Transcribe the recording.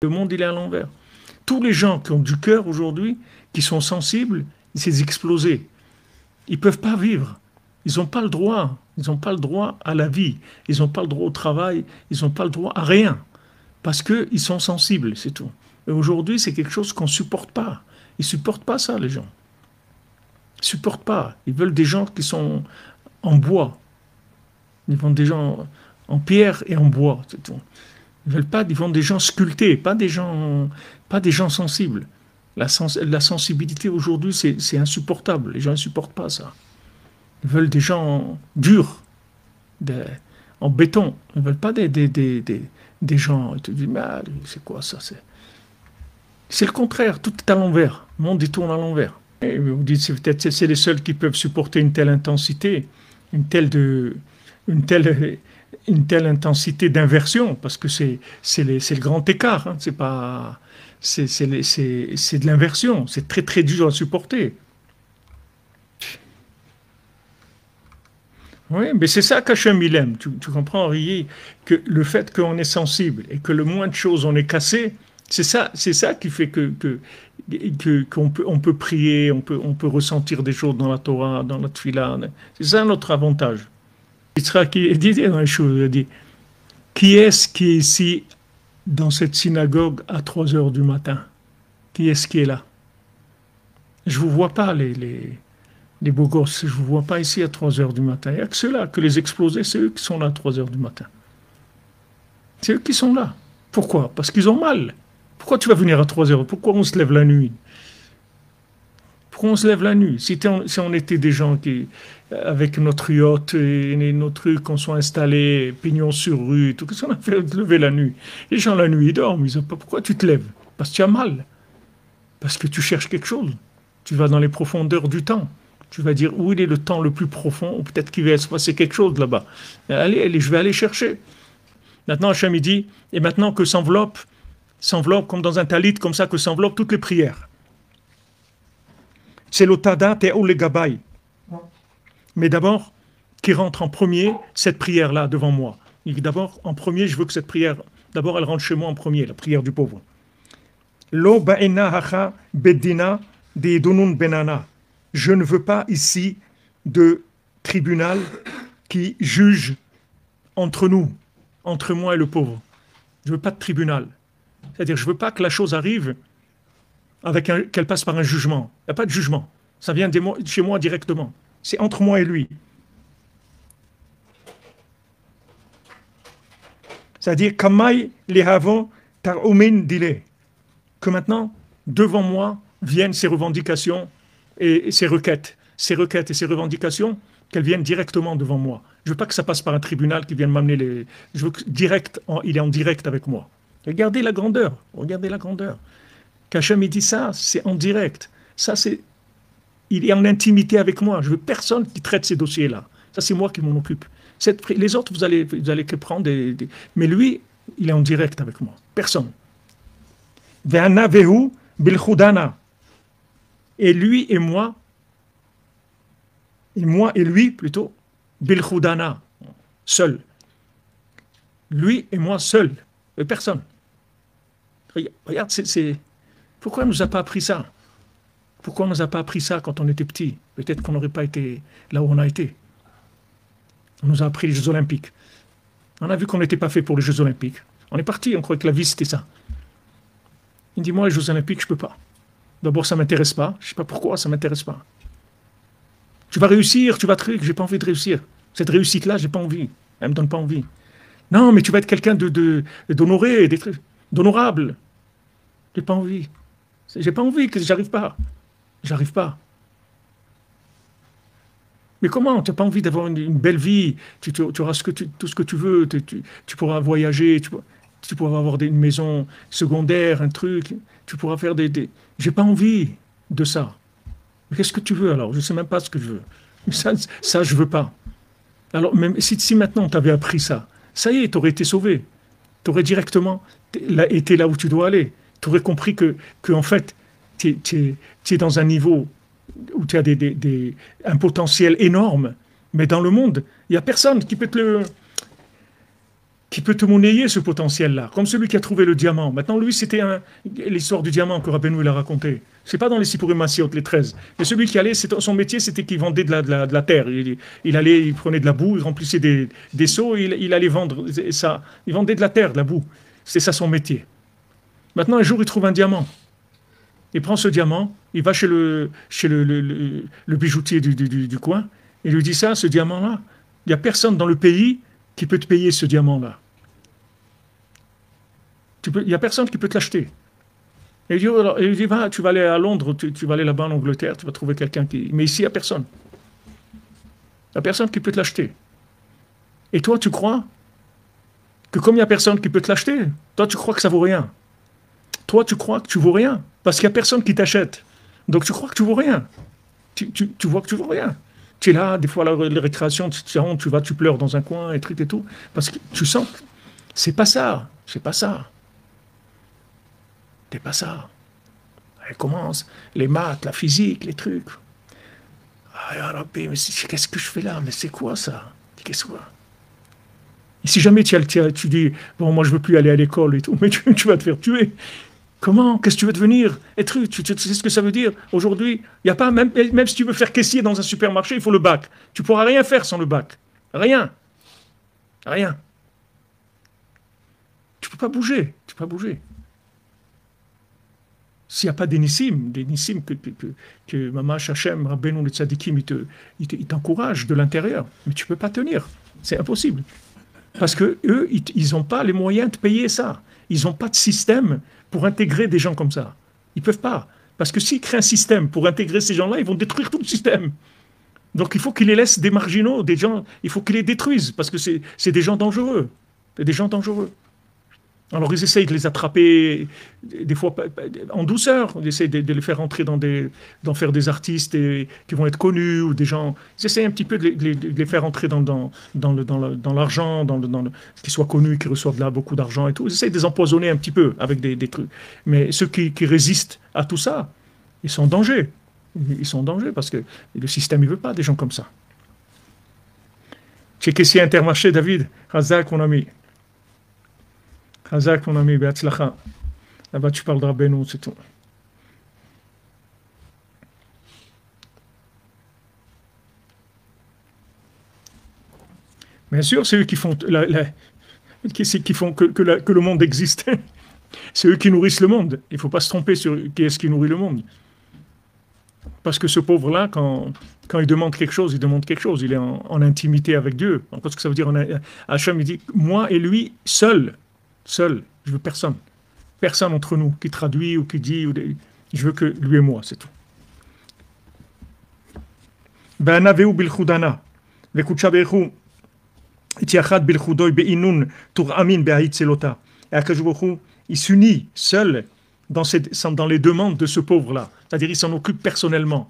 Le monde, il est à l'envers. Tous les gens qui ont du cœur aujourd'hui, qui sont sensibles, c'est explosé. Ils ne peuvent pas vivre. Ils n'ont pas le droit. Ils n'ont pas le droit à la vie. Ils n'ont pas le droit au travail. Ils n'ont pas le droit à rien. Parce qu'ils sont sensibles, c'est tout. Et aujourd'hui, c'est quelque chose qu'on ne supporte pas. Ils ne supportent pas ça, les gens. Ils ne supportent pas. Ils veulent des gens qui sont en bois. Ils veulent des gens en pierre et en bois, c'est tout. Ils veulent pas, ils veulent des gens sculptés, pas des gens sensibles. La sensibilité aujourd'hui, c'est insupportable. Les gens ne supportent pas ça. Ils veulent des gens durs, des- en béton. Ils ne veulent pas des gens. Ils te disent, mais c'est quoi ça? C'est le contraire, tout est à l'envers. Le monde il tourne à l'envers. Et vous dites, c'est peut-être c'est les seuls qui peuvent supporter une telle intensité, une telle de, une telle, une telle intensité d'inversion, parce que c'est le grand écart. Hein. C'est pas, c'est de l'inversion. C'est très très dur à supporter. Oui, mais c'est ça qu'Hachem il aime. Tu comprends, Henri, que le fait qu'on est sensible et que le moins de choses on est cassé, c'est ça qui fait qu'on peut, on peut prier, on peut ressentir des choses dans la Torah, dans la Tfila. C'est ça notre avantage. Yitzhak il dit dans les choses, il dit, qui est-ce qui est ici dans cette synagogue à 3 heures du matin? Qui est-ce qui est là? Je ne vous vois pas les beaux gosses, je ne vous vois pas ici à 3 heures du matin. Il n'y a que ceux-là, que les explosés, c'est eux qui sont là à 3 heures du matin. C'est eux qui sont là. Pourquoi? Parce qu'ils ont mal. Pourquoi tu vas venir à 3 heures? Pourquoi on se lève la nuit? Pourquoi on se lève la nuit? Si on était des gens qui, avec notre yacht et nos trucs, qu'on soit installés, pignon sur rue, tout, qu'est-ce qu'on a fait de lever la nuit? Les gens la nuit, ils dorment, ils ont pas, pourquoi tu te lèves? Parce que tu as mal. Parce que tu cherches quelque chose. Tu vas dans les profondeurs du temps. Tu vas dire où il est le temps le plus profond, ou peut-être qu'il va se passer quelque chose là-bas. Allez, je vais aller chercher. Maintenant, Hachem, il dit, et maintenant que s'enveloppe comme dans un talit, comme ça, que s'enveloppe toutes les prières. C'est l'otada te'ou le gabay. Mais d'abord, qui rentre en premier cette prière-là devant moi. D'abord, en premier, je veux que cette prière, d'abord, elle rentre chez moi en premier, la prière du pauvre. Lo ba'ina hacha bedina de donun benana. Je ne veux pas ici de tribunal qui juge entre nous, entre moi et le pauvre. Je ne veux pas de tribunal. C'est-à-dire, je ne veux pas que la chose arrive qu'elle passe par un jugement. Il n'y a pas de jugement. Ça vient chez moi directement. C'est entre moi et lui. C'est-à-dire, Kamai lehavon tarumin dile. Que maintenant, devant moi, viennent ces revendications et ces requêtes. Ces requêtes et ces revendications, qu'elles viennent directement devant moi. Je ne veux pas que ça passe par un tribunal qui vienne m'amener les... Je veux que il est en direct avec moi. Regardez la grandeur. Regardez la grandeur. Qu'Hachem il dit ça, c'est en direct. Ça, c'est... Il est en intimité avec moi. Je veux personne qui traite ces dossiers-là. Ça, c'est moi qui m'en occupe. Les autres, vous allez que prendre Mais lui, il est en direct avec moi. Personne. Ve'ana vehu bilchudana. Et lui et moi et lui plutôt, bilchudana, seul. Lui et moi seul, et personne. Regarde, pourquoi on ne nous a pas appris ça? Pourquoi on ne nous a pas appris ça quand on était petit? Peut-être qu'on n'aurait pas été là où on a été. On nous a appris les Jeux Olympiques. On a vu qu'on n'était pas fait pour les Jeux Olympiques. On est parti, on croyait que la vie c'était ça. Il dit, moi les Jeux Olympiques, je ne peux pas. D'abord, ça ne m'intéresse pas. Je ne sais pas pourquoi, ça ne m'intéresse pas. Tu vas réussir, tu vas j'ai pas envie de réussir. Cette réussite-là, j'ai pas envie. Elle me donne pas envie. Non, mais tu vas être quelqu'un d'honoré, d'honorable. J'ai pas envie. J'ai pas envie, que j'arrive pas. J'arrive pas. Mais comment? Tu n'as pas envie d'avoir une belle vie. Tu auras tout ce que tu veux. Tu pourras voyager. Tu pourras avoir une maison secondaire, un truc. Tu pourras faire J'ai pas envie de ça. Mais qu'est-ce que tu veux alors? Je ne sais même pas ce que je veux. Ça je ne veux pas. Alors, même si maintenant tu avais appris ça, ça y est, tu aurais été sauvé. Tu aurais directement été là où tu dois aller. Tu aurais compris que en fait, tu es dans un niveau où tu as un potentiel énorme. Mais dans le monde, il n'y a personne qui peut te le... qui peut te monnayer ce potentiel-là, comme celui qui a trouvé le diamant. Maintenant, lui, c'était l'histoire du diamant que Rabbeinu il a raconté. C'est pas dans les Sipurim Massiot, les 13. Mais celui qui allait, son métier, c'était qu'il vendait de la terre. Il prenait de la boue, il remplissait des seaux, il allait vendre ça. Il vendait de la terre, de la boue. C'est ça son métier. Maintenant, un jour, il trouve un diamant. Il prend ce diamant, il va chez le bijoutier du coin, et lui dit ça, ce diamant-là, il n'y a personne dans le pays qui peut te payer ce diamant-là. Il n'y a personne qui peut te l'acheter. Et il dit, va, tu vas aller à Londres, tu vas aller là-bas en Angleterre, tu vas trouver quelqu'un qui... Mais ici, il n'y a personne. Il n'y a personne qui peut te l'acheter. Et toi, tu crois que comme il n'y a personne qui peut te l'acheter, toi, tu crois que ça vaut rien. Toi, tu crois que tu vaux rien. Parce qu'il n'y a personne qui t'achète. Donc, tu crois que tu vaux rien. Tu vois que tu vaux rien. Tu es là, des fois, à la récréation, tu vas, tu pleures dans un coin, et trucs et tout. Parce que tu sens que c'est pas ça. C'est pas ça. C'est pas ça. Elle commence. Les maths, la physique, les trucs. Ah, Rabbi, mais qu'est-ce que je fais là? Mais c'est quoi ça? Qu'est-ce que et si jamais tu dis, bon, moi, je veux plus aller à l'école et tout, mais tu vas te faire tuer. Comment? Qu'est-ce que tu veux devenir? Être, tu sais ce que ça veut dire? Aujourd'hui, il n'y a pas, même si tu veux faire caissier dans un supermarché, il faut le bac. Tu ne pourras rien faire sans le bac. Rien. Rien. Tu ne peux pas bouger. Tu peux pas bouger. S'il n'y a pas des nissim que Mamash Hashem, Rabbeinu, les tzadikim, ils t'encouragent de l'intérieur, mais tu ne peux pas tenir. C'est impossible. Parce qu'eux, ils n'ont pas les moyens de payer ça. Ils n'ont pas de système pour intégrer des gens comme ça. Ils ne peuvent pas. Parce que s'ils créent un système pour intégrer ces gens-là, ils vont détruire tout le système. Donc il faut qu'ils les laissent des marginaux, des gens, il faut qu'ils les détruisent, parce que c'est des gens dangereux. C'est des gens dangereux. Alors ils essayent de les attraper, des fois en douceur, ils essayent de les faire entrer d'en faire des artistes qui vont être connus, ou des gens, ils essayent un petit peu de les faire entrer dans l'argent, qu'ils soient connus, qu'ils reçoivent là beaucoup d'argent et tout. Ils essayent de les empoisonner un petit peu avec des trucs. Mais ceux qui résistent à tout ça, ils sont en danger. Ils sont en danger parce que le système ne veut pas des gens comme ça. Chez Caissier Intermarché, David, Razak, mon ami. Hazak, mon ami, Be'atzlacha. Là-bas, tu parles de Rabbeinu, c'est tout. Bien sûr, c'est eux qui font, qui font que le monde existe. C'est eux qui nourrissent le monde. Il ne faut pas se tromper sur qui est-ce qui nourrit le monde. Parce que ce pauvre-là, quand il demande quelque chose, il demande quelque chose. Il est en intimité avec Dieu. Qu'est-ce que ça veut dire? Hachem, il dit, moi et lui, seul, je veux personne. Personne entre nous qui traduit ou qui dit. Je veux que lui et moi, c'est tout. Be'anaveu bilchudana. Ve'kutsha be'echu. Itiachad bilchudoy be'inun tur'amin be'ahitzelota. Et Akadosh Baruch Hu, il s'unit seul dans les demandes de ce pauvre-là. C'est-à-dire, il s'en occupe personnellement.